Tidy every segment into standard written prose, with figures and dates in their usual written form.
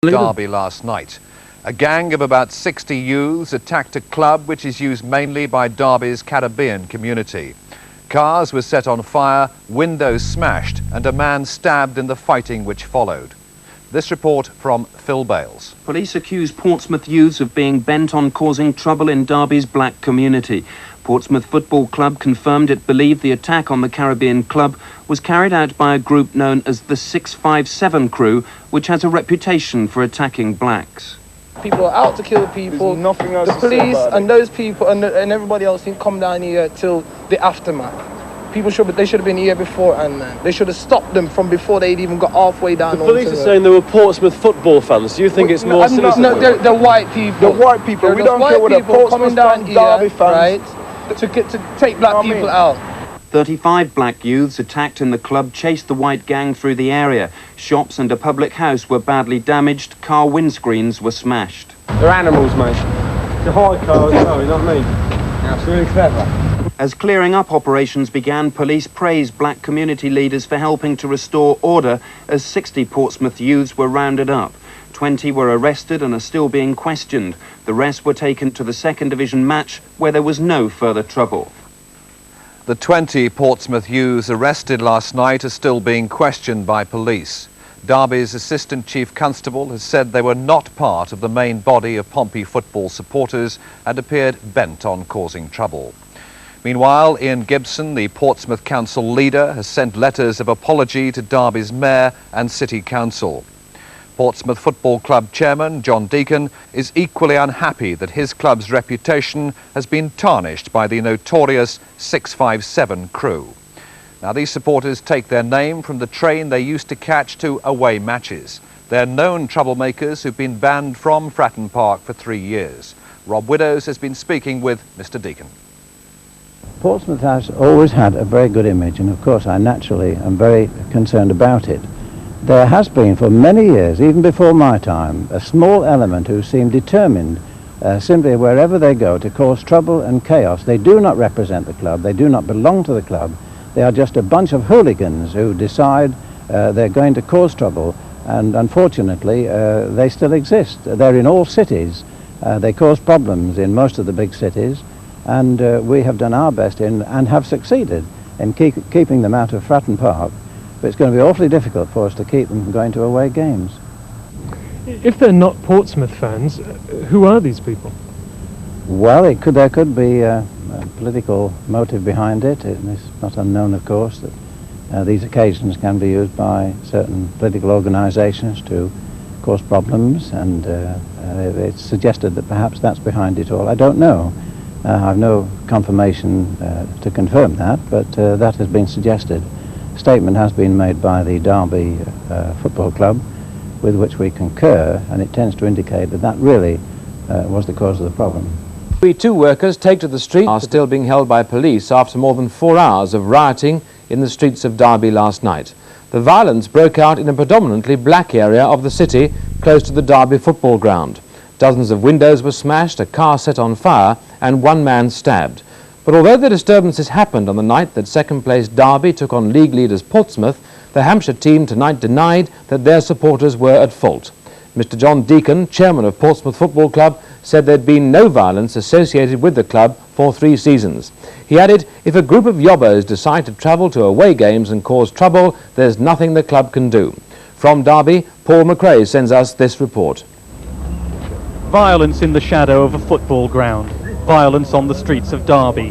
Derby last night. A gang of about 60 youths attacked a club which is used mainly by Derby's Caribbean community. Cars were set on fire, windows smashed and a man stabbed in the fighting which followed. This report from Phil Bales. Police accuse Portsmouth youths of being bent on causing trouble in Derby's black community. Portsmouth Football Club confirmed it believed the attack on the Caribbean club was carried out by a group known as the 657 crew, which has a reputation for attacking blacks. People are out to kill people. There's nothing else the to say police about and it. those people and everybody else didn't come down here till the aftermath. People should have been here before, and they should have stopped them from before they'd even got halfway down. The police are saying they were Portsmouth football fans. Do you think it's more sinister? No, they're white people. They're white people. We don't care what they're Portsmouth fans, Derby fans. Right? To take black people out. 35 black youths attacked in the club chased the white gang through the area. Shops and a public house were badly damaged. Car windscreens were smashed. They're animals, mate. They're hard cars, you know what I mean? That's really clever. As clearing up operations began, police praised black community leaders for helping to restore order as 60 Portsmouth youths were rounded up. 20 were arrested and are still being questioned. The rest were taken to the second division match where there was no further trouble. The 20 Portsmouth youths arrested last night are still being questioned by police. Derby's Assistant Chief Constable has said they were not part of the main body of Pompey football supporters and appeared bent on causing trouble. Meanwhile, Ian Gibson, the Portsmouth Council leader, has sent letters of apology to Derby's Mayor and City Council. Portsmouth Football Club Chairman John Deacon is equally unhappy that his club's reputation has been tarnished by the notorious 657 crew. Now, these supporters take their name from the train they used to catch to away matches. They're known troublemakers who've been banned from Fratton Park for 3 years. Rob Widdows has been speaking with Mr. Deacon. Portsmouth has always had a very good image, and of course I naturally am very concerned about it. There has been for many years, even before my time, a small element who seem determined simply wherever they go to cause trouble and chaos. They do not represent the club, they do not belong to the club. They are just a bunch of hooligans who decide they're going to cause trouble, and unfortunately they still exist. They're in all cities. They cause problems in most of the big cities, and we have done our best and have succeeded in keeping them out of Fratton Park. But it's going to be awfully difficult for us to keep them from going to away games. If they're not Portsmouth fans, who are these people? Well, there could be a political motive behind it. It's not unknown, of course, that these occasions can be used by certain political organisations to cause problems, and it's suggested that perhaps that's behind it all. I don't know. I've no confirmation to confirm that, but that has been suggested. A statement has been made by the Derby Football Club, with which we concur, and it tends to indicate that that really was the cause of the problem. Two workers taken to the street are still being held by police after more than 4 hours of rioting in the streets of Derby last night. The violence broke out in a predominantly black area of the city close to the Derby football ground. Dozens of windows were smashed, a car set on fire and one man stabbed. But although the disturbances happened on the night that second-place Derby took on league leaders Portsmouth, the Hampshire team tonight denied that their supporters were at fault. Mr. John Deacon, chairman of Portsmouth Football Club, said there'd been no violence associated with the club for 3 seasons. He added, if a group of yobbos decide to travel to away games and cause trouble, there's nothing the club can do. From Derby, Paul McRae sends us this report. Violence in the shadow of a football ground. Violence on the streets of Derby.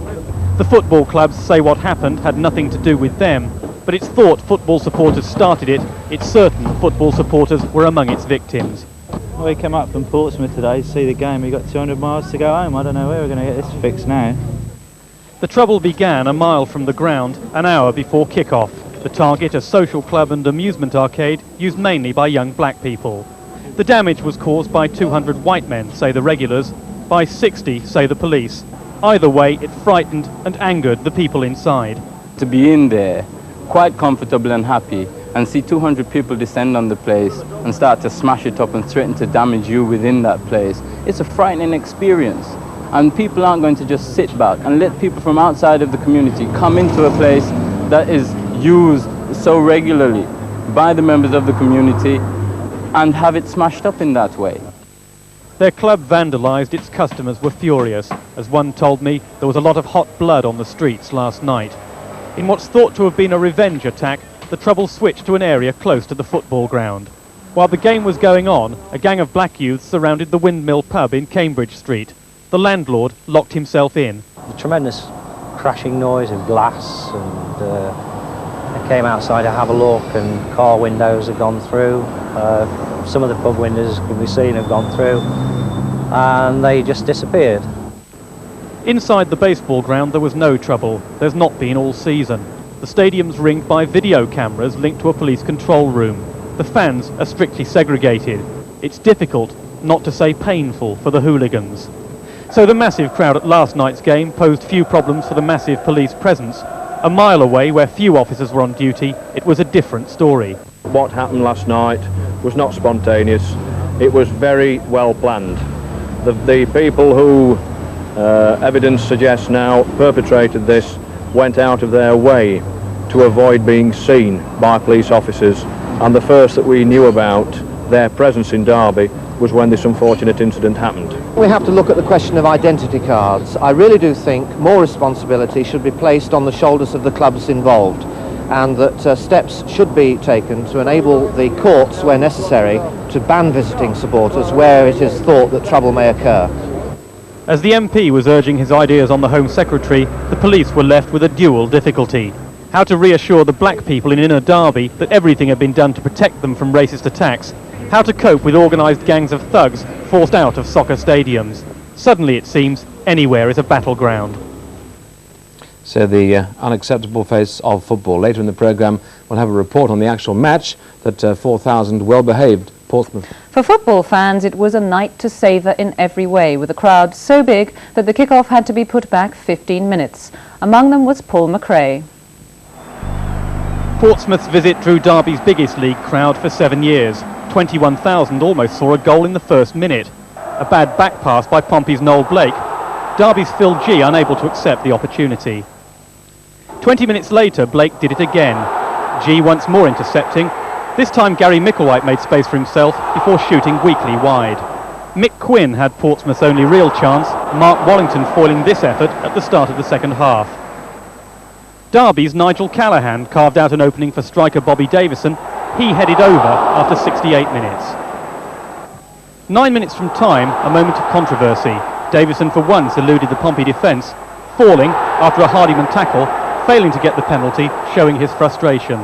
The football clubs say what happened had nothing to do with them, but it's thought football supporters started it. It's certain football supporters were among its victims. Well, we came up from Portsmouth today to see the game. We got 200 miles to go home. I don't know where we're going to get this fixed now. The trouble began a mile from the ground, an hour before kick-off. The target, a social club and amusement arcade, used mainly by young black people. The damage was caused by 200 white men, say the regulars, by 60, say the police. Either way, it frightened and angered the people inside. To be in there, quite comfortable and happy, and see 200 people descend on the place and start to smash it up and threaten to damage you within that place, it's a frightening experience. And people aren't going to just sit back and let people from outside of the community come into a place that is used so regularly by the members of the community and have it smashed up in that way. Their club vandalised, its customers were furious. As one told me, there was a lot of hot blood on the streets last night. In what's thought to have been a revenge attack, the trouble switched to an area close to the football ground. While the game was going on, a gang of black youths surrounded the Windmill pub in Cambridge Street. The landlord locked himself in. A tremendous crashing noise of glass, and I came outside to have a look, and car windows have gone through. Some of the pub windows can be seen have gone through, and they just disappeared. Inside the baseball ground there was no trouble. There's not been all season. The stadium's ringed by video cameras linked to a police control room. The fans are strictly segregated. It's difficult, not to say painful, for the hooligans. So the massive crowd at last night's game posed few problems for the massive police presence. A mile away, where few officers were on duty, it was a different story. What happened last night was not spontaneous. It was very well planned. The people who, evidence suggests now, perpetrated this went out of their way to avoid being seen by police officers, and the first that we knew about their presence in Derby was when this unfortunate incident happened. We have to look at the question of identity cards. I really do think more responsibility should be placed on the shoulders of the clubs involved, and that steps should be taken to enable the courts, where necessary, to ban visiting supporters where it is thought that trouble may occur. As the MP was urging his ideas on the Home Secretary, the police were left with a dual difficulty. How to reassure the black people in inner Derby that everything had been done to protect them from racist attacks. How to cope with organised gangs of thugs forced out of soccer stadiums. Suddenly, it seems, anywhere is a battleground. So the unacceptable face of football. Later in the programme, we'll have a report on the actual match that 4,000 well-behaved Portsmouth. For football fans, it was a night to savour in every way, with a crowd so big that the kick-off had to be put back 15 minutes. Among them was Paul McRae. Portsmouth's visit drew Derby's biggest league crowd for 7 years. 21,000 almost saw a goal in the first minute. A bad back pass by Pompey's Noel Blake. Derby's Phil G unable to accept the opportunity. 20 minutes later, Blake did it again. G once more intercepting. This time Gary Micklewhite made space for himself before shooting weakly wide. Mick Quinn had Portsmouth's only real chance, Mark Wallington foiling this effort at the start of the second half. Derby's Nigel Callaghan carved out an opening for striker Bobby Davison. He headed over after 68 minutes. 9 minutes from time, a moment of controversy. Davison for once eluded the Pompey defence, falling after a Hardyman tackle, failing to get the penalty, showing his frustration.